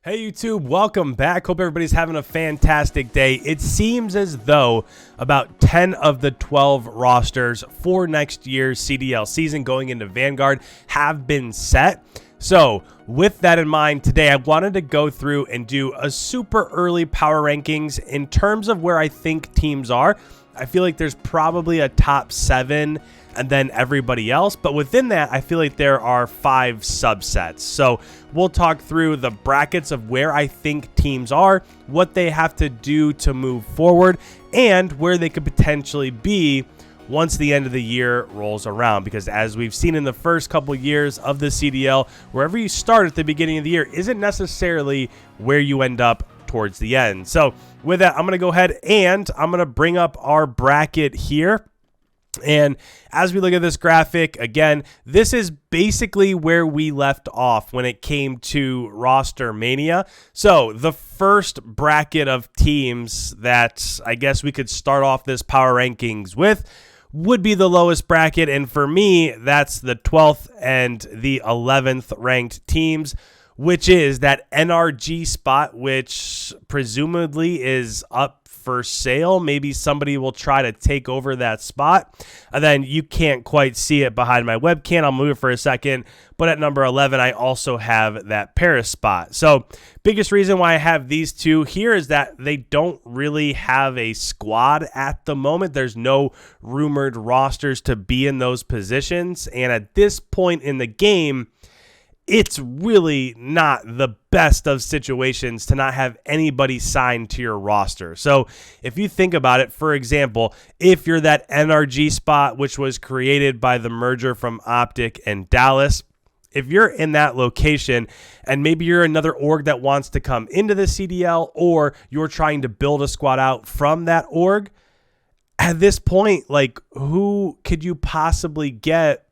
Hey YouTube, welcome back. Hope everybody's having a fantastic day. It seems as though about 10 of the 12 rosters for next year's CDL season going into Vanguard have been set. So with that in mind, today I wanted to go through and do a super early power rankings in terms of where I think teams are. I feel like there's probably a top 7 and then everybody else, but within that I feel like there are 5 subsets. So we'll talk through the brackets of where I think teams are, what they have to do to move forward, and where they could potentially be once the end of the year rolls around. Because as we've seen in the first couple years of the CDL, wherever you start at the beginning of the year isn't necessarily where you end up towards the end. So with that, I'm going to go ahead and I'm going to bring up our bracket here. And as we look at this graphic, again, this is basically where we left off when it came to roster Mania. So the first bracket of teams that I guess we could start off this power rankings with would be the lowest bracket. And for me, that's the 12th and the 11th ranked teams, which is that NRG spot, which presumably is up for sale. Maybe somebody will try to take over that spot. And then you can't quite see it behind my webcam. I'll move it for a second. But at number 11, I also have that Paris spot. So biggest reason why I have these two here is that they don't really have a squad at the moment. There's no rumored rosters to be in those positions. And at this point in the game, it's really not the best of situations to not have anybody signed to your roster. So if you think about it, for example, if you're that NRG spot, which was created by the merger from Optic and Dallas, if you're in that location and maybe you're another org that wants to come into the CDL, or you're trying to build a squad out from that org, at this point, like, who could you possibly get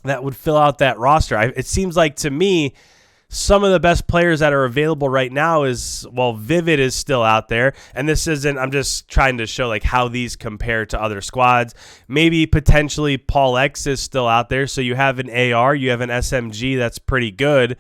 that would fill out that roster? It seems like to me, some of the best players that are available right now is, well, Vivid is still out there. And this isn't, I'm just trying to show like how these compare to other squads. Maybe potentially Paul X is still out there. So you have an AR, you have an SMG that's pretty good.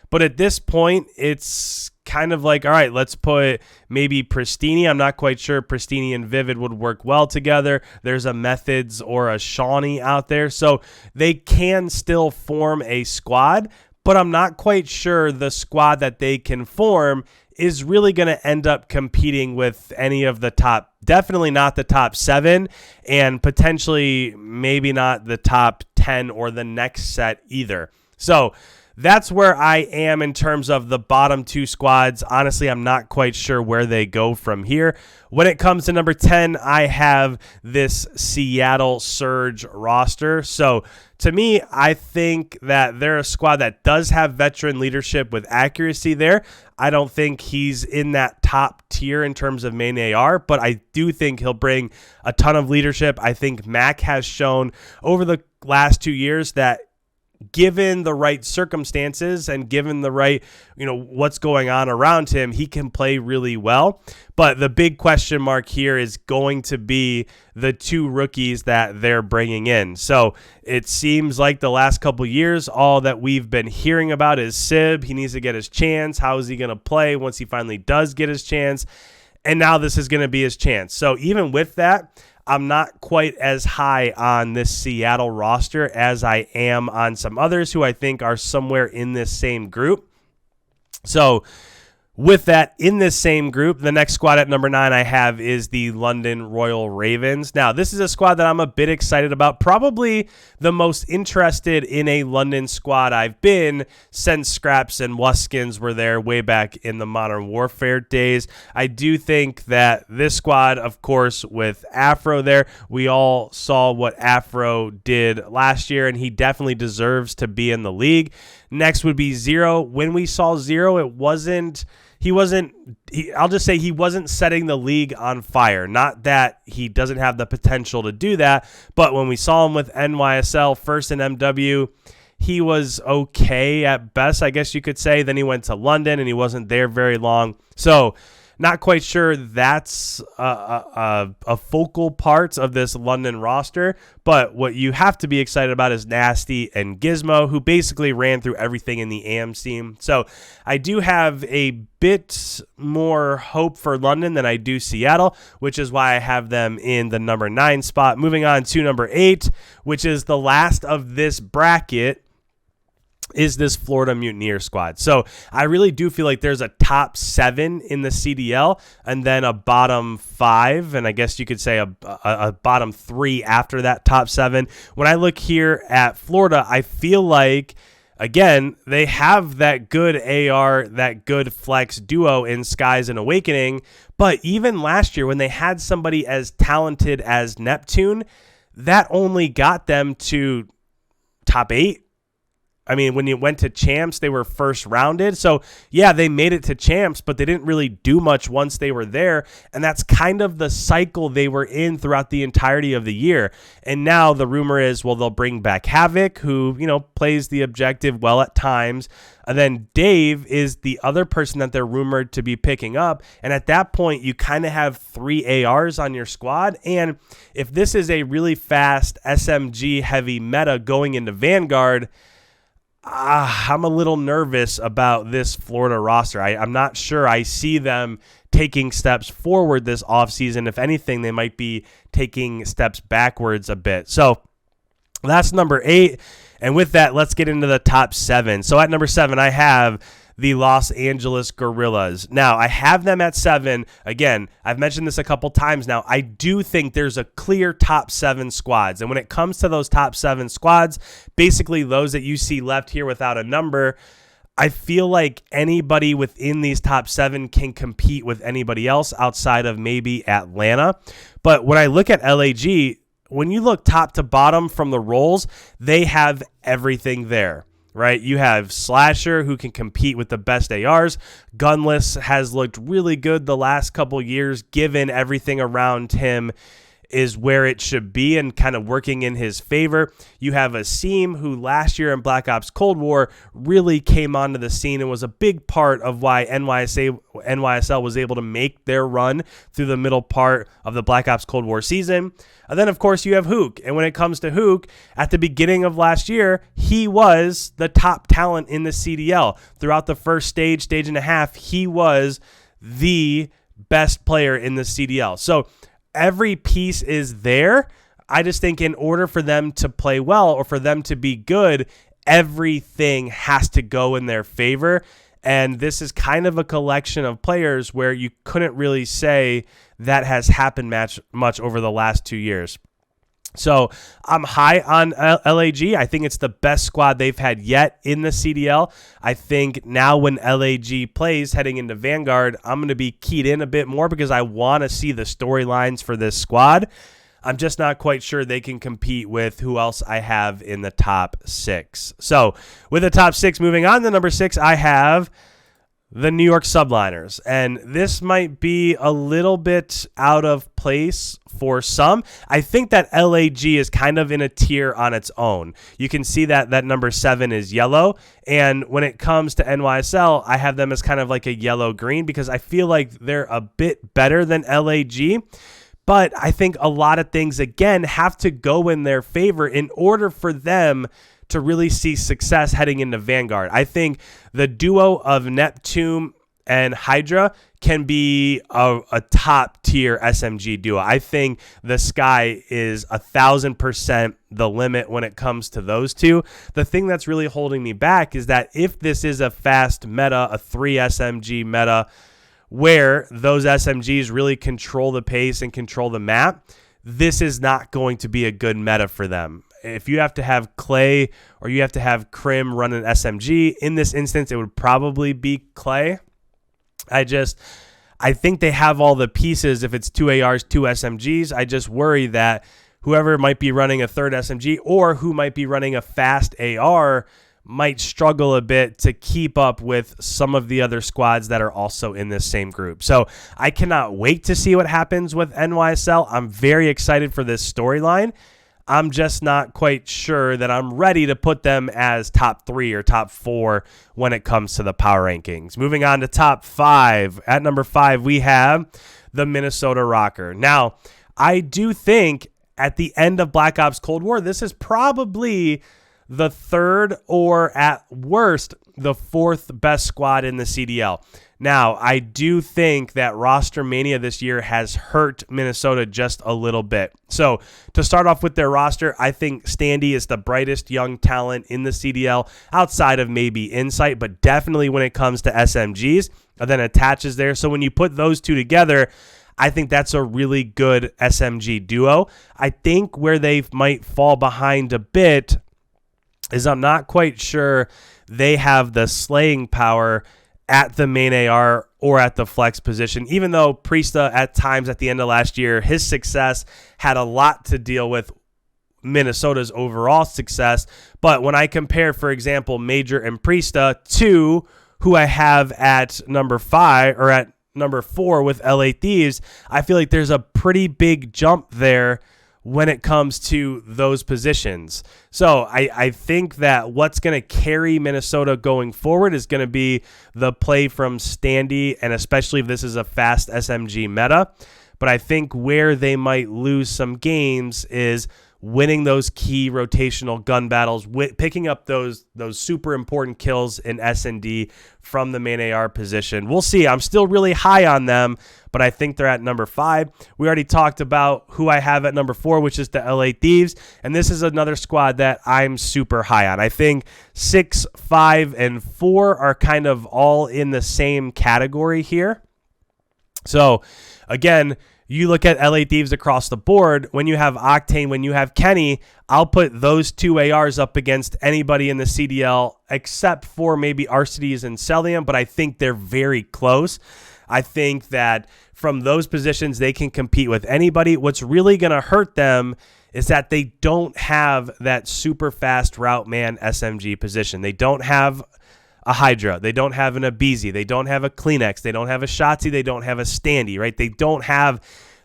But at this point, it's kind of like, all right, let's put maybe Pristini. I'm not quite sure Pristini and Vivid would work well together. There's a Methods or a Shawnee out there. So they can still form a squad, but I'm not quite sure the squad that they can form is really going to end up competing with any of the top, definitely not the top 7, and potentially maybe not the top 10 or the next set either. So that's where I am in terms of the bottom 2 squads. Honestly, I'm not quite sure where they go from here. When it comes to number 10, I have this Seattle Surge roster. So to me, I think that they're a squad that does have veteran leadership with accuracy there. I don't think he's in that top tier in terms of main AR, but I do think he'll bring a ton of leadership. I think Mac has shown over the last 2 years that given the right circumstances and given the right, what's going on around him, he can play really well. But the big question mark here is going to be the 2 rookies that they're bringing in. So it seems like the last couple years, all that we've been hearing about is Sib. He needs to get his chance. How is he going to play once he finally does get his chance? And now this is going to be his chance. So even with that, I'm not quite as high on this Seattle roster as I am on some others who I think are somewhere in this same group. So with that, in this same group, the next squad at number 9 I have is the London Royal Ravens. Now, this is a squad that I'm a bit excited about. Probably the most interested in a London squad I've been since Scraps and Wuskins were there way back in the Modern Warfare days. I do think that this squad, of course, with Afro there, we all saw what Afro did last year, and he definitely deserves to be in the league. Next would be Zero. When we saw Zero, I'll just say he wasn't setting the league on fire. Not that he doesn't have the potential to do that, but when we saw him with NYSL first in MW, he was okay at best, I guess you could say. Then he went to London and he wasn't there very long. So Not quite sure that's a focal part of this London roster, but what you have to be excited about is Nasty and Gizmo, who basically ran through everything in the AMs team. So I do have a bit more hope for London than I do Seattle, which is why I have them in the number 9 spot. Moving on to number 8, which is the last of this bracket, is this Florida Mutineer squad. So I really do feel like there's a top 7 in the CDL and then a bottom 5, and I guess you could say a bottom 3 after that top 7. When I look here at Florida, I feel like, again, they have that good AR, that good flex duo in Skies and Awakening, but even last year when they had somebody as talented as Neptune, that only got them to top 8. I mean, when you went to champs, they were first rounded. So, yeah, they made it to champs, but they didn't really do much once they were there. And that's kind of the cycle they were in throughout the entirety of the year. And now the rumor is, well, they'll bring back Havoc, who, plays the objective well at times. And then Dave is the other person that they're rumored to be picking up. And at that point, you kind of have 3 ARs on your squad. And if this is a really fast SMG heavy meta going into Vanguard, I'm a little nervous about this Florida roster. I'm not sure I see them taking steps forward this offseason. If anything, they might be taking steps backwards a bit. So that's number 8. And with that, let's get into the top 7. So at number 7, I have the Los Angeles Guerrillas. Now, I have them at 7. Again, I've mentioned this a couple times now. I do think there's a clear top 7 squads. And when it comes to those top 7 squads, basically those that you see left here without a number, I feel like anybody within these top 7 can compete with anybody else outside of maybe Atlanta. But when I look at LAG, when you look top to bottom from the roles, they have everything there. Right? You have Slasher, who can compete with the best ARs. Gunless has looked really good the last couple years, given everything around him is where it should be and kind of working in his favor. You have Asim, who last year in Black Ops Cold War really came onto the scene and was a big part of why NYSL was able to make their run through the middle part of the Black Ops Cold War season. And then, of course, you have Hook. And when it comes to Hook, at the beginning of last year, he was the top talent in the CDL. Throughout the first stage and a half, he was the best player in the CDL. So every piece is there. I just think in order for them to play well or for them to be good, everything has to go in their favor. And this is kind of a collection of players where you couldn't really say that has happened much over the last 2 years. So I'm high on LAG. I think it's the best squad they've had yet in the CDL. I think now when LAG plays heading into Vanguard, I'm going to be keyed in a bit more because I want to see the storylines for this squad. I'm just not quite sure they can compete with who else I have in the top 6. So with the top 6, moving on to number 6, I have the New York Subliners. And this might be a little bit out of place for some. I think that LAG is kind of in a tier on its own. You can see that number 7 is yellow. And when it comes to NYSL, I have them as kind of like a yellow-green because I feel like they're a bit better than LAG. But I think a lot of things, again, have to go in their favor in order for them to really see success heading into Vanguard. I think the duo of Neptune and Hydra can be a top tier SMG duo. I think the sky is 1,000% the limit when it comes to those two. The thing that's really holding me back is that if this is a fast meta, a 3 SMG meta, where those SMGs really control the pace and control the map, this is not going to be a good meta for them. If you have to have Clay or you have to have Crim run an SMG, in this instance, it would probably be Clay. I think they have all the pieces. If it's 2 ARs, 2 SMGs, I just worry that whoever might be running a third SMG or who might be running a fast AR might struggle a bit to keep up with some of the other squads that are also in this same group. So I cannot wait to see what happens with NYSL. I'm very excited for this storyline. I'm just not quite sure that I'm ready to put them as top 3 or top 4 when it comes to the power rankings. Moving on to top 5. At number 5, we have the Minnesota Rocker. Now, I do think at the end of Black Ops Cold War, this is probably the 3rd or at worst the 4th best squad in the CDL. Now, I do think that roster mania this year has hurt Minnesota just a little bit. So, to start off with their roster, I think Standy is the brightest young talent in the CDL outside of maybe Insight, but definitely when it comes to SMGs, and then attaches there. So, when you put those two together, I think that's a really good SMG duo. I think where they might fall behind a bit is I'm not quite sure they have the slaying power at the main AR or at the flex position, even though Priesta at times at the end of last year, his success had a lot to deal with Minnesota's overall success. But when I compare, for example, Major and Priesta to who I have at number 5 or at number 4 with LA Thieves, I feel like there's a pretty big jump there when it comes to those positions. So I think that what's going to carry Minnesota going forward is going to be the play from Standy, and especially if this is a fast SMG meta. But I think where they might lose some games is winning those key rotational gun battles, picking up those super important kills in S&D from the main AR position. We'll see. I'm still really high on them, but I think they're at number 5. We already talked about who I have at number 4, which is the LA Thieves, and this is another squad that I'm super high on. I think 6, 5, and 4 are kind of all in the same category here. So, again, you look at LA Thieves across the board, when you have Octane, when you have Kenny, I'll put those 2 ARs up against anybody in the CDL except for maybe Arcides and Celium, but I think they're very close. I think that from those positions, they can compete with anybody. What's really going to hurt them is that they don't have that super fast route man SMG position. They don't have a Hydra. They don't have an Abizi. They don't have a Kleenex. They don't have a Shotzi. They don't have a Standy, right? They don't have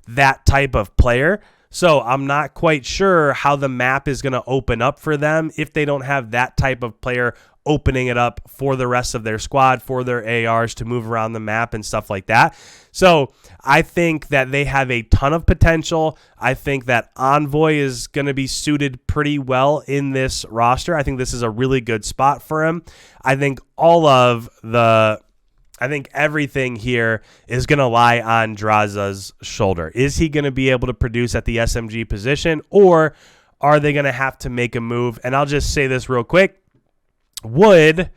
that type of player. So I'm not quite sure how the map is going to open up for them if they don't have that type of player opening it up for the rest of their squad, for their ARs to move around the map and stuff like that. So I think that they have a ton of potential. I think that Envoy is going to be suited pretty well in this roster. I think this is a really good spot for him. I think everything here is going to lie on Draza's shoulder. Is he going to be able to produce at the SMG position, or are they going to have to make a move? And I'll just say this real quick. Would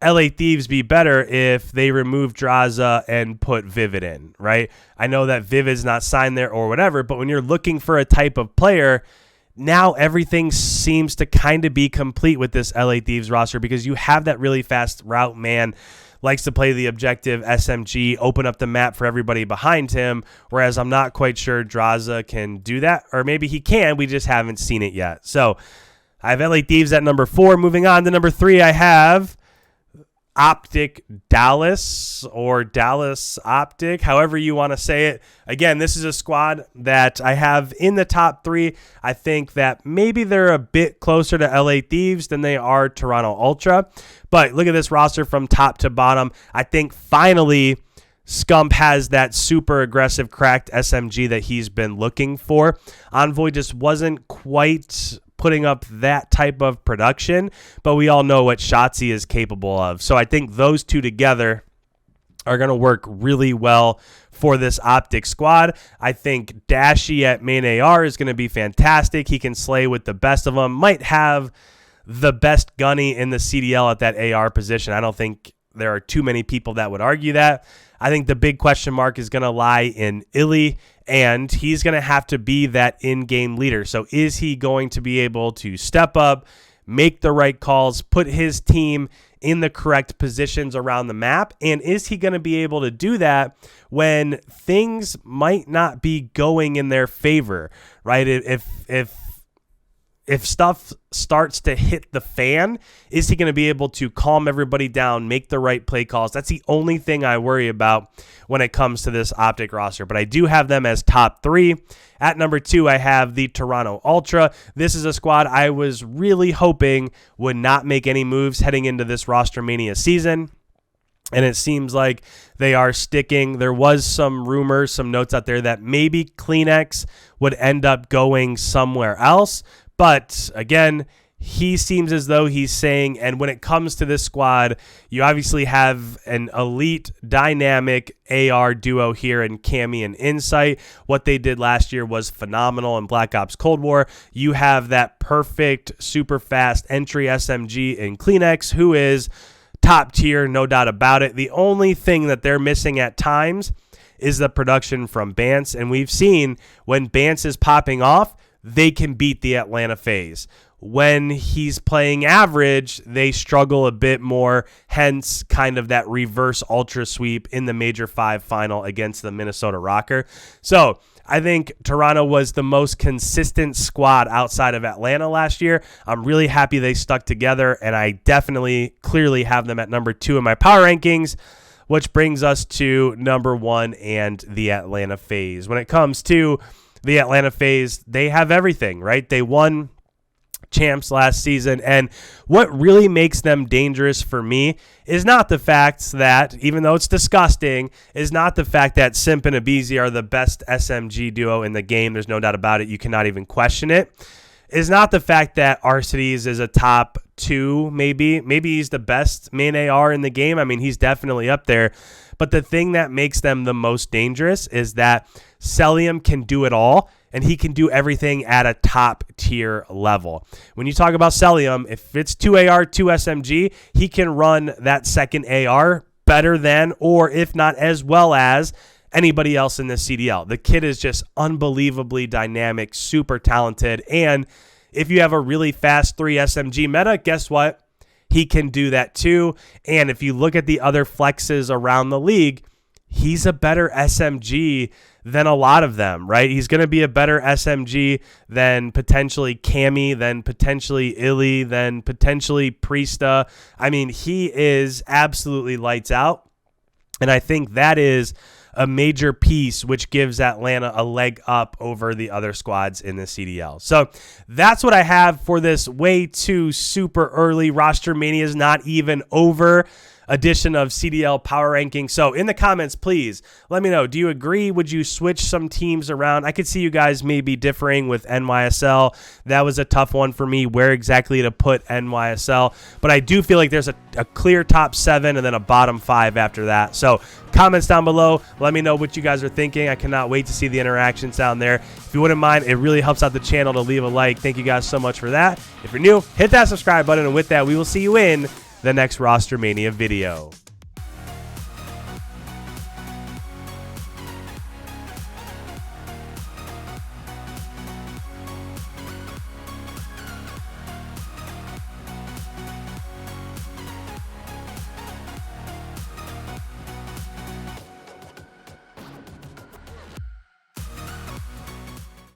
LA Thieves be better if they remove Draza and put Vivid in, right? I know that Vivid's not signed there or whatever, but when you're looking for a type of player, now everything seems to kind of be complete with this LA Thieves roster because you have that really fast route man, likes to play the objective SMG, open up the map for everybody behind him, whereas I'm not quite sure Draza can do that, or maybe he can, we just haven't seen it yet. So I have LA Thieves at number 4. Moving on to number 3, I have Optic Dallas, or Dallas Optic, however you want to say it. Again, this is a squad that I have in the top 3. I think that maybe they're a bit closer to LA Thieves than they are Toronto Ultra. But look at this roster from top to bottom. I think finally Scump has that super aggressive cracked SMG that he's been looking for. Envoy just wasn't quite putting up that type of production, but we all know what Shotzi is capable of. So I think those two together are going to work really well for this Optic squad. I think Dashy at main AR is going to be fantastic. He can slay with the best of them. Might have the best gunny in the CDL at that AR position. I don't think there are too many people that would argue that. I think the big question mark is going to lie in Illy, and he's going to have to be that in-game leader. So is he going to be able to step up, make the right calls, put his team in the correct positions around the map? And is he going to be able to do that when things might not be going in their favor, right? If if stuff starts to hit the fan, is he going to be able to calm everybody down, make the right play calls? That's the only thing I worry about when it comes to this Optic roster. But I do have them as top 3. At number 2, I have the Toronto Ultra. This is a squad I was really hoping would not make any moves heading into this Roster Mania season. And it seems like they are sticking. There was some rumors, some notes out there that maybe Kleenex would end up going somewhere else. But again, he seems as though he's saying, and when it comes to this squad, you obviously have an elite dynamic AR duo here in Cammy and Insight. What they did last year was phenomenal in Black Ops Cold War. You have that perfect, super fast entry SMG in Kleenex, who is top tier, no doubt about it. The only thing that they're missing at times is the production from Bance, and we've seen when Bance is popping off, they can beat the Atlanta FaZe. When he's playing average, they struggle a bit more, hence kind of that reverse ultra sweep in the Major 5 final against the Minnesota Rocker. So I think Toronto was the most consistent squad outside of Atlanta last year. I'm really happy they stuck together, and I definitely, clearly have them at number 2 in my power rankings, which brings us to number 1 and the Atlanta FaZe. When it comes to the Atlanta FaZe, they have everything, right? They won champs last season, and what really makes them dangerous for me is not the fact that, even though it's disgusting, is not the fact that Simp and Abizi are the best SMG duo in the game. There's no doubt about it. You cannot even question it. Is not the fact that Arcides is a top 2, maybe he's the best main AR in the game. I mean, he's definitely up there. But the thing that makes them the most dangerous is that Celium can do it all, and he can do everything at a top tier level. When you talk about Celium, if it's 2 AR, 2 SMG, he can run that second AR better than, or if not as well as, anybody else in the CDL. The kid is just unbelievably dynamic, super talented, and if you have a really fast 3 SMG meta, guess what? He can do that too. And if you look at the other flexes around the league, he's a better SMG than a lot of them, right? He's going to be a better SMG than potentially Cammy, than potentially Illy, than potentially Priesta. I mean, he is absolutely lights out. And I think that is a major piece which gives Atlanta a leg up over the other squads in the CDL. So that's what I have for this way too super early Roster Mania is not even over edition of CDL Power Ranking. So in the comments, please let me know. Do you agree? Would you switch some teams around? I could see you guys maybe differing with NYSL. That was a tough one for me, where exactly to put NYSL. But I do feel like there's a clear top 7 and then a bottom 5 after that. So comments down below. Let me know what you guys are thinking. I cannot wait to see the interactions down there. If you wouldn't mind, it really helps out the channel to leave a like. Thank you guys so much for that. If you're new, hit that subscribe button. And with that, we will see you in the next Roster Mania video.